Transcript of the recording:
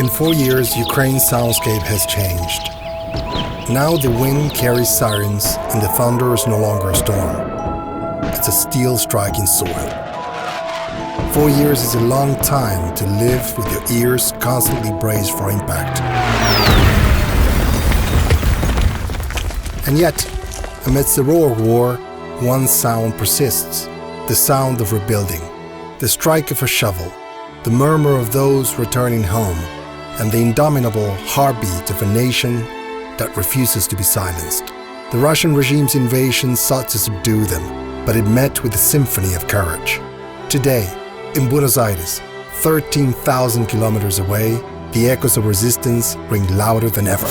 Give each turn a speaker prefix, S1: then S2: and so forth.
S1: In 4 years, Ukraine's soundscape has changed. Now the wind carries sirens and the thunder is no longer a storm. It's a steel striking soil. 4 years is a long time to live with your ears constantly braced for impact. And yet, amidst the roar of war, one sound persists, the sound of rebuilding, the strike of a shovel, the murmur of those returning home, and the indomitable heartbeat of a nation that refuses to be silenced. The Russian regime's invasion sought to subdue them, but it met with a symphony of courage. Today, in Buenos Aires, 13,000 kilometers away, the echoes of resistance ring louder than ever.